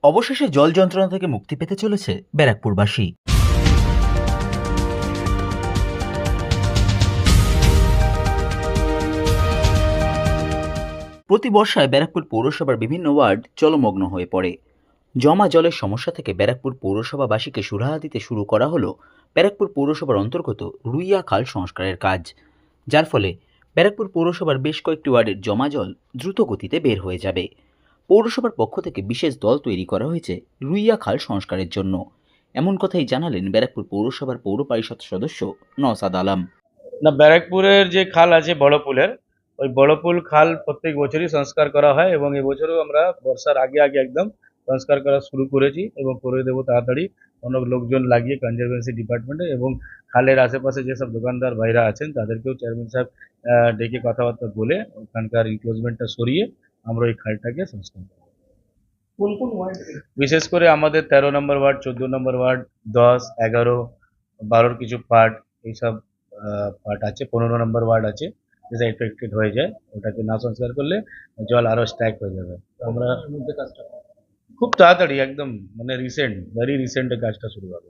অবশেষে জল যন্ত্রণা থেকে মুক্তি পেতে চলেছে ব্যারাকপুরবাসী। প্রতি বর্ষায় ব্যারাকপুর পৌরসভার বিভিন্ন ওয়ার্ড জলমগ্ন হয়ে পড়ে। জমা জলের সমস্যা থেকে ব্যারাকপুর পৌরসভাবাসীকে সুরাহা দিতে শুরু করা হলো ব্যারাকপুর পৌরসভার অন্তর্গত রুইয়া খাল সংস্কারের কাজ, যার ফলে ব্যারাকপুর পৌরসভার বেশ কয়েকটি ওয়ার্ডের জমা জল দ্রুত গতিতে বের হয়ে যাবে। পৌরসভার পক্ষ থেকে বিশেষ দল তৈরি করা হয়েছে রুইয়া খাল সংস্কারের জন্য, এমন কথাই জানালেন ব্যারাকপুর পৌরসভার পৌর পরিষদ সদস্য নওসাদ আলম। না, ব্যারাকপুরের যে খাল আছে বড় পুলের, ওই বড় পুল খাল প্রত্যেক বছরই সংস্কার করা হয় এবং এবছরও আমরা বর্ষার আগে আগে একদম সংস্কার করা শুরু করেছি এবং করে দেবো তাড়াতাড়ি। অনেক লোকজন লাগিয়ে কনজারভেন্সি ডিপার্টমেন্টে এবং খালের আশেপাশে যেসব দোকানদার ভাইরা আছেন তাদেরকেও চেয়ারম্যান সাহেব ডেকে কথাবার্তা বলে ওখানকার ইনক্লোজমেন্টটা সরিয়ে আমরা ওই খালটাকে সংস্কার করব। কোন কোন ওয়ার্ড? বিশেষ করে আমাদের 13 নম্বর ওয়ার্ড, 14 নম্বর ওয়ার্ড, 10, 11, 12 কিছু পার্ট, এইসব পার্ট আছে। 15 নম্বর ওয়ার্ড আছে যেটা এফেক্টেড হয়ে যায়, ওটাকে না সংস্কার করলে জল আরো স্ট্যাক হয়ে যাবে। তো আমরা মধ্যে কাজটা খুব তাড়াতাড়ি একদম মানে রিসেন্ট, ভেরি রিসেন্ট কাজটা শুরু হবে।